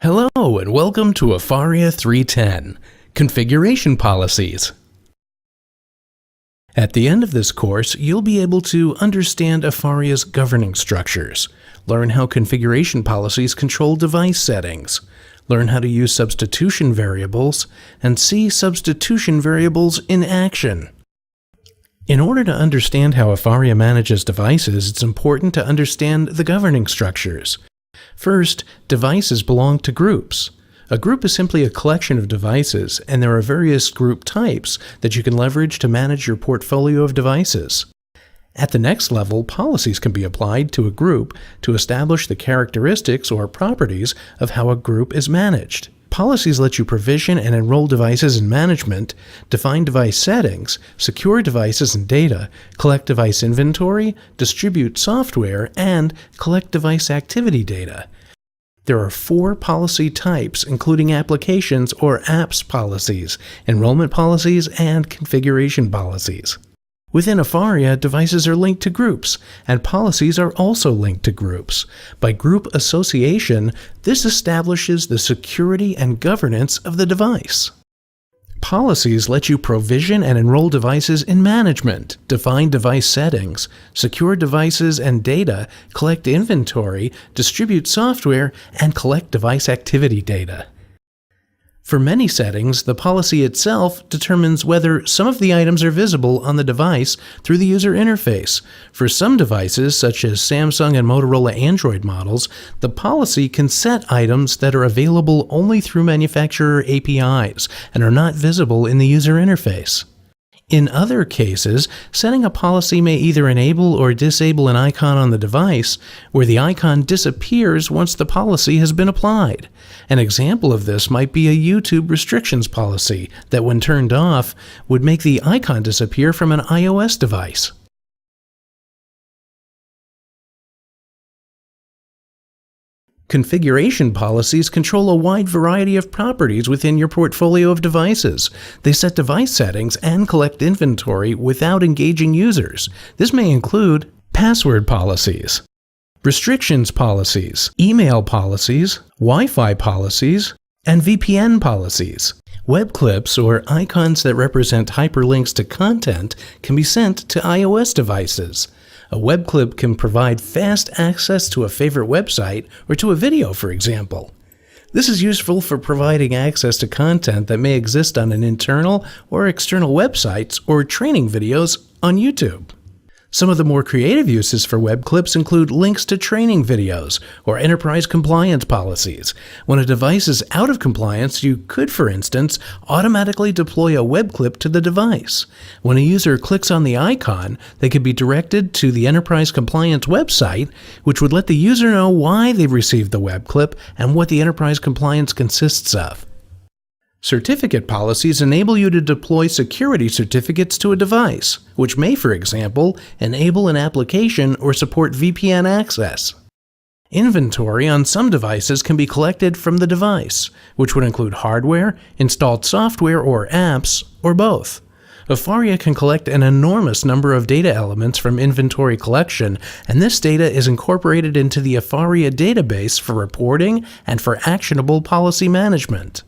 Hello and welcome to Afaria 310, Configuration Policies. At the end of this course, you'll be able to understand Afaria's governing structures, learn how configuration policies control device settings, learn how to use substitution variables, and see substitution variables in action. In order to understand how Afaria manages devices, it's important to understand the governing structures. First, devices belong to groups. A group is simply a collection of devices, and there are various group types that you can leverage to manage your portfolio of devices. At the next level, policies can be applied to a group to establish the characteristics or properties of how a group is managed. Policies let you provision and enroll devices in management, define device settings, secure devices and data, collect device inventory, distribute software, and collect device activity data. There are 4 policy types, including applications or apps policies, enrollment policies, and configuration policies. Within Afaria, devices are linked to groups, and policies are also linked to groups. By group association, this establishes the security and governance of the device. Policies let you provision and enroll devices in management, define device settings, secure devices and data, collect inventory, distribute software, and collect device activity data. For many settings, the policy itself determines whether some of the items are visible on the device through the user interface. For some devices, such as Samsung and Motorola Android models, the policy can set items that are available only through manufacturer APIs and are not visible in the user interface. In other cases, setting a policy may either enable or disable an icon on the device, where the icon disappears once the policy has been applied. An example of this might be a YouTube restrictions policy that, when turned off, would make the icon disappear from an iOS device. Configuration policies control a wide variety of properties within your portfolio of devices. They set device settings and collect inventory without engaging users. This may include password policies, restrictions policies, email policies, Wi-Fi policies, and VPN policies. Web clips, or icons that represent hyperlinks to content, can be sent to iOS devices. A web clip can provide fast access to a favorite website or to a video, for example. This is useful for providing access to content that may exist on an internal or external websites or training videos on YouTube. Some of the more creative uses for web clips include links to training videos or enterprise compliance policies. When a device is out of compliance, you could, for instance, automatically deploy a web clip to the device. When a user clicks on the icon, they could be directed to the enterprise compliance website, which would let the user know why they received the web clip and what the enterprise compliance consists of. Certificate policies enable you to deploy security certificates to a device, which may, for example, enable an application or support VPN access. Inventory on some devices can be collected from the device, which would include hardware, installed software or apps, or both. Afaria can collect an enormous number of data elements from inventory collection, and this data is incorporated into the Afaria database for reporting and for actionable policy management.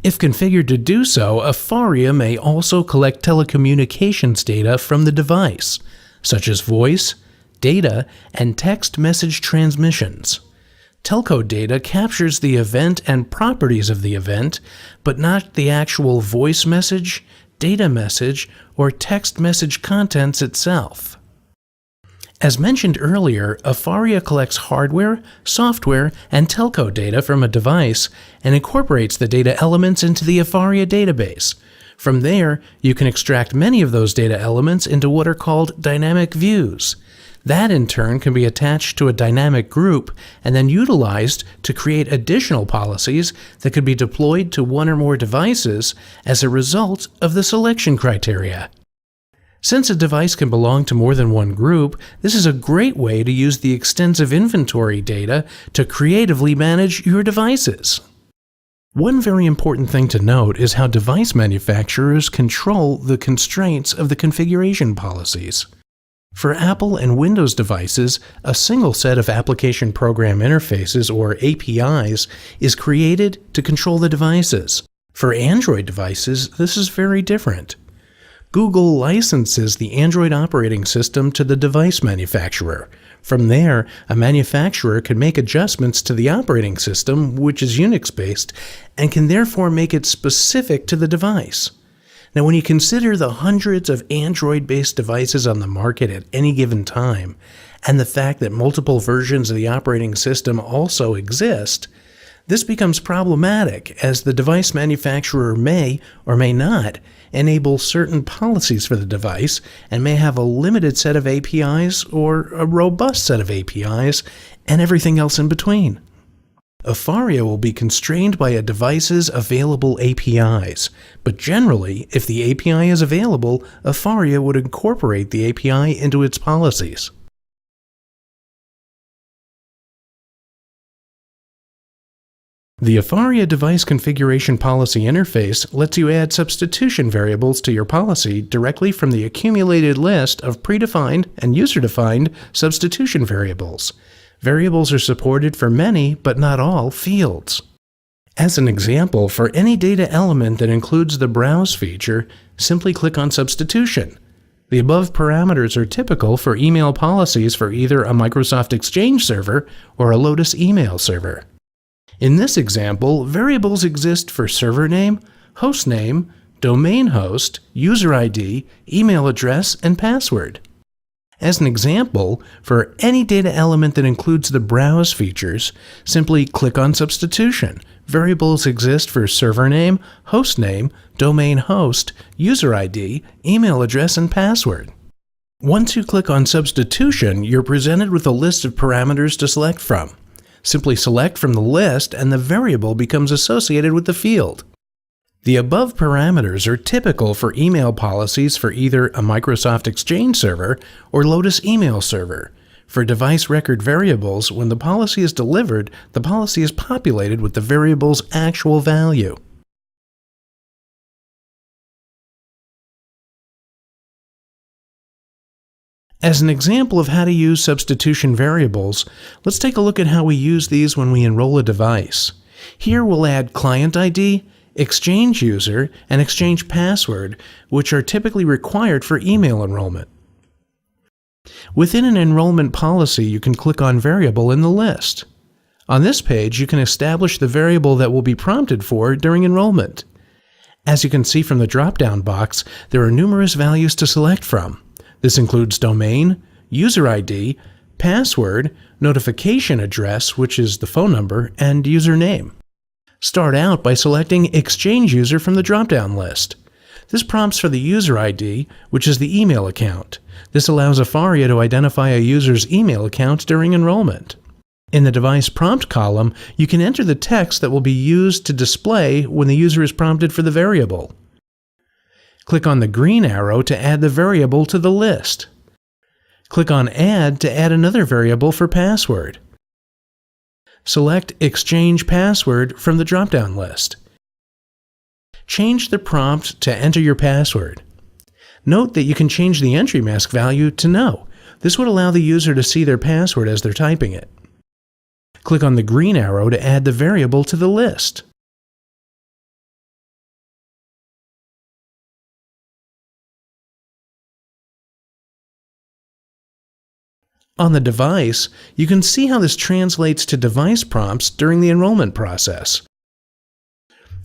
If configured to do so, Afaria may also collect telecommunications data from the device, such as voice, data, and text message transmissions. Telco data captures the event and properties of the event, but not the actual voice message, data message, or text message contents itself. As mentioned earlier, Afaria collects hardware, software, and telco data from a device and incorporates the data elements into the Afaria database. From there, you can extract many of those data elements into what are called dynamic views. That, in turn, can be attached to a dynamic group and then utilized to create additional policies that could be deployed to one or more devices as a result of the selection criteria. Since a device can belong to more than one group, this is a great way to use the extensive inventory data to creatively manage your devices. One very important thing to note is how device manufacturers control the constraints of the configuration policies. For Apple and Windows devices, a single set of Application Program Interfaces, or APIs, is created to control the devices. For Android devices, this is very different. Google licenses the Android operating system to the device manufacturer. From there, a manufacturer can make adjustments to the operating system, which is Unix-based, and can therefore make it specific to the device. Now, when you consider the hundreds of Android-based devices on the market at any given time, and the fact that multiple versions of the operating system also exist, this becomes problematic as the device manufacturer may or may not enable certain policies for the device and may have a limited set of APIs or a robust set of APIs and everything else in between. Afaria will be constrained by a device's available APIs, but generally, if the API is available, Afaria would incorporate the API into its policies. The Afaria Device Configuration Policy interface lets you add substitution variables to your policy directly from the accumulated list of predefined and user-defined substitution variables. Variables are supported for many, but not all, fields. As an example, for any data element that includes the Browse feature, simply click on Substitution. The above parameters are typical for email policies for either a Microsoft Exchange server or a Lotus email server. In this example, variables exist for server name, host name, domain host, user ID, email address, and password. As an example, for any data element that includes the Browse features, simply click on Substitution. Variables exist for server name, host name, domain host, user ID, email address, and password. Once you click on Substitution, you're presented with a list of parameters to select from. Simply select from the list and the variable becomes associated with the field. The above parameters are typical for email policies for either a Microsoft Exchange server or Lotus email server. For device record variables, when the policy is delivered, the policy is populated with the variable's actual value. As an example of how to use substitution variables, let's take a look at how we use these when we enroll a device. Here we'll add client ID, Exchange user, and Exchange password, which are typically required for email enrollment. Within an enrollment policy, you can click on Variable in the list. On this page, you can establish the variable that will be prompted for during enrollment. As you can see from the drop-down box, there are numerous values to select from. This includes domain, user ID, password, notification address, which is the phone number, and username. Start out by selecting Exchange User from the drop-down list. This prompts for the user ID, which is the email account. This allows Afaria to identify a user's email account during enrollment. In the device prompt column, you can enter the text that will be used to display when the user is prompted for the variable. Click on the green arrow to add the variable to the list. Click on Add to add another variable for password. Select Exchange Password from the drop-down list. Change the prompt to enter your password. Note that you can change the entry mask value to No. This would allow the user to see their password as they're typing it. Click on the green arrow to add the variable to the list. On the device, you can see how this translates to device prompts during the enrollment process.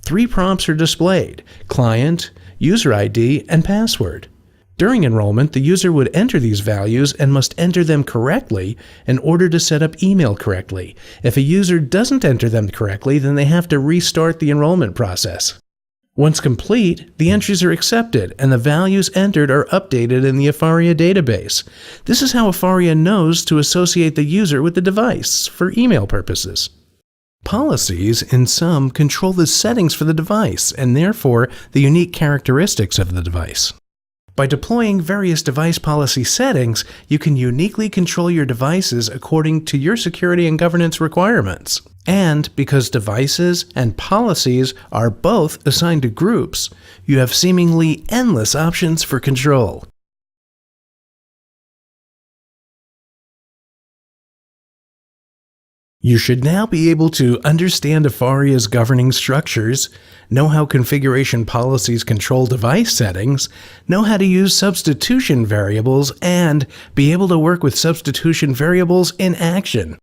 3 prompts are displayed: client, user ID, and password. During enrollment, the user would enter these values and must enter them correctly in order to set up email correctly. If a user doesn't enter them correctly, then they have to restart the enrollment process. Once complete, the entries are accepted and the values entered are updated in the Afaria database. This is how Afaria knows to associate the user with the device for email purposes. Policies, in sum, control the settings for the device and therefore the unique characteristics of the device. By deploying various device policy settings, you can uniquely control your devices according to your security and governance requirements. And because devices and policies are both assigned to groups, you have seemingly endless options for control. You should now be able to understand Afaria's governing structures, know how configuration policies control device settings, know how to use substitution variables, and be able to work with substitution variables in action.